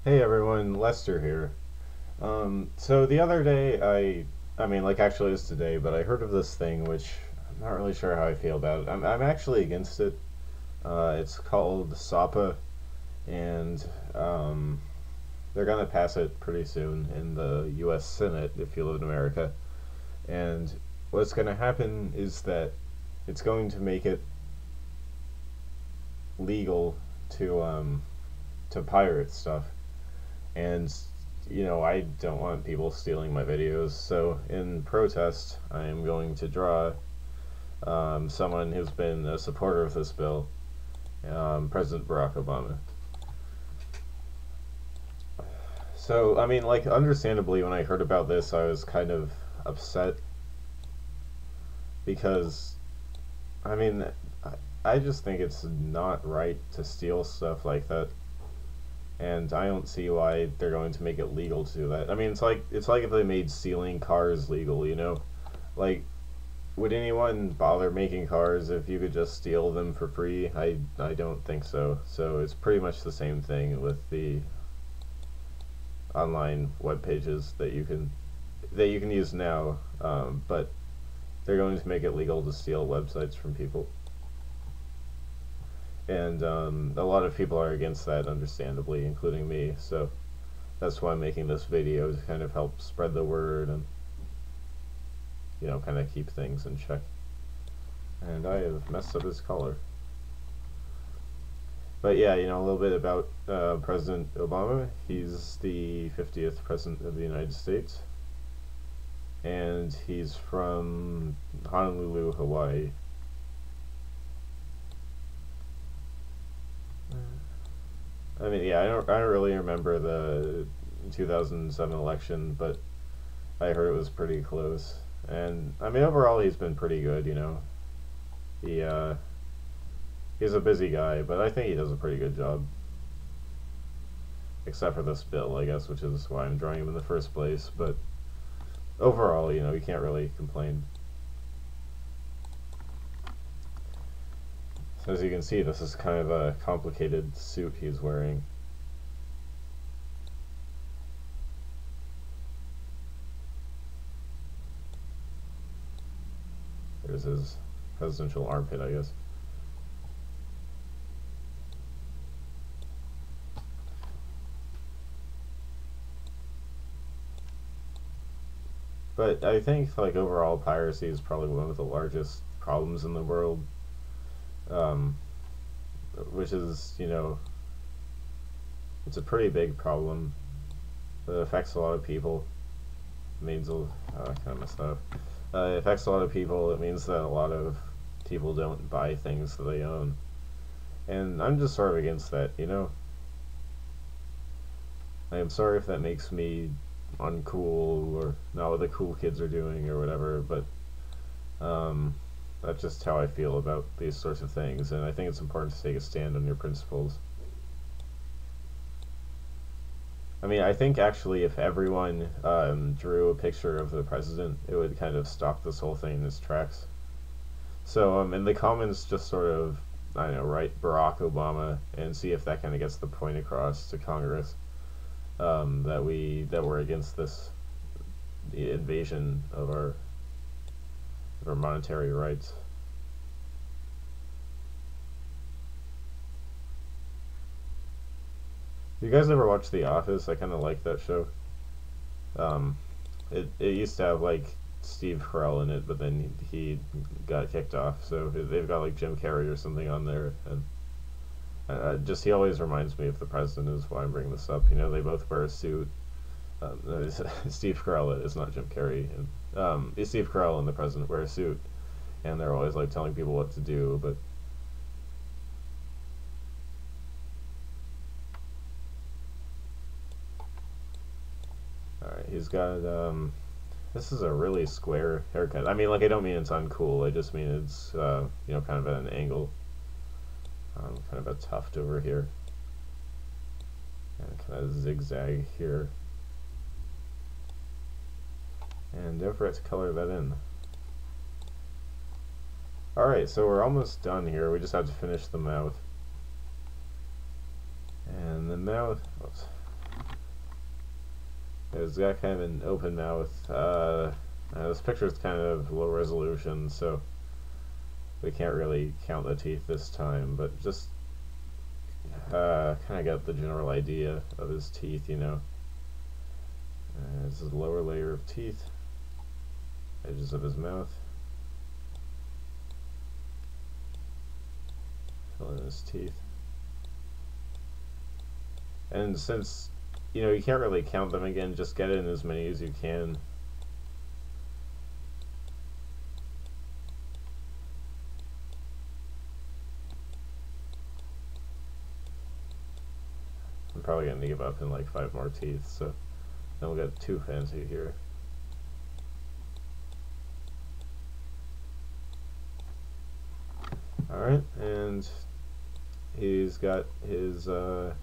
Hey everyone, Lester here. So the other day, I mean, like actually it was today, but I heard of this thing which I'm not really sure how I feel about it. I'm actually against it. It's called SOPA, and um, they're gonna pass it pretty soon in the U.S. Senate if you live in America. And what's gonna happen is that it's going to make it legal to pirate stuff. And I don't want people stealing my videos, so in protest I am going to draw someone who's been a supporter of this bill, President Barack Obama. So I mean, like, understandably, when I heard about this I was kind of upset because I mean, I just think it's not right to steal stuff like that, and I don't see why they're going to make it legal to do that. I mean, it's like if they made stealing cars legal. Like, would anyone bother making cars if you could just steal them for free? I don't think so. So it's pretty much the same thing with the online web pages that you can use now, but they're going to make it legal to steal websites from people. And a lot of people are against that, understandably, including me. So that's why I'm making this video, to kind of help spread the word and kind of keep things in check. And I have messed up his color. But yeah, a little bit about President Obama. He's the 50th President of the United States, and he's from Honolulu, Hawaii. I mean, yeah, I don't really remember the 2007 election, but I heard it was pretty close. And I mean, overall, he's been pretty good. He he's a busy guy, but I think he does a pretty good job. Except for this bill, I guess, which is why I'm drawing him in the first place. But overall, you can't really complain. So as you can see, this is kind of a complicated suit he's wearing. There's his presidential armpit, I guess. But I think, like, overall, piracy is probably one of the largest problems in the world, um, which is, it's a pretty big problem. It affects a lot of people. It means, I kind of messed that up. It affects a lot of people. It means that a lot of people don't buy things that they own. And I'm just sort of against that. I am sorry if that makes me uncool or not what the cool kids are doing or whatever, but that's just how I feel about these sorts of things, and I think it's important to take a stand on your principles. I mean, I think actually if everyone drew a picture of the president, it would kind of stop this whole thing in its tracks. So in the comments, just sort of, I don't know, write Barack Obama and see if that kind of gets the point across to Congress, that we're against this, the invasion of our monetary rights. You guys ever watch The Office? I kind of like that show. Um, it used to have like Steve Carell in it, but then he got kicked off. So they've got like Jim Carrey or something on there, and just he always reminds me of the president. Is why I'm bringing this up. They both wear a suit. Steve Carell is not Jim Carrey, and Steve Carell and the president wear a suit, and they're always like telling people what to do. But all right, he's got this is a really square haircut. I mean, like, I don't mean it's uncool. I just mean it's kind of at an angle, kind of a tuft over here, and kind of zigzag here. And don't forget to color that in. Alright, so we're almost done here. We just have to finish the mouth. And the mouth, oops, It's got kind of an open mouth. This picture is kind of low resolution, so we can't really count the teeth this time, but just kind of got the general idea of his teeth, you know. This is the lower layer of teeth, edges of his mouth, fill in his teeth. And since, you know, you can't really count them again, just get in as many as you can. I'm probably going to give up in like 5 more teeth, so then we'll get too fancy here. Alright, and he's got his, again,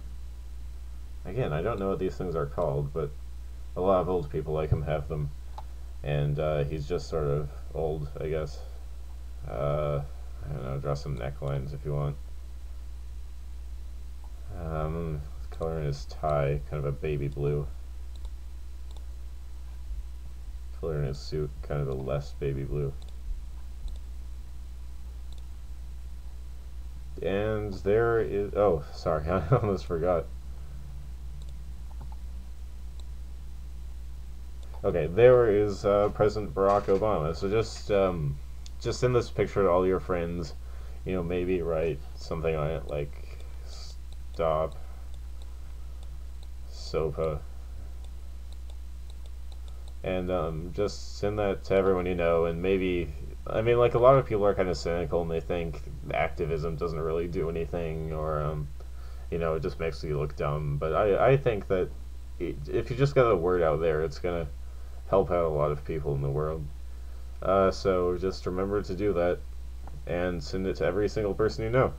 I don't know what these things are called, but a lot of old people like him have them, and he's just sort of old, I guess. I don't know, draw some necklines if you want. Color in his tie, kind of a baby blue. Color in his suit, kind of a less baby blue. And there is, oh, sorry, I almost forgot. Okay, there is President Barack Obama. So just send this picture to all your friends. You know, maybe write something on it like "Stop SOPA," and just send that to everyone you know. And maybe, I mean, like, a lot of people are kind of cynical and they think activism doesn't really do anything, or you know, it just makes you look dumb. But I think that if you just get the word out there, it's gonna help out a lot of people in the world. So just remember to do that and send it to every single person you know.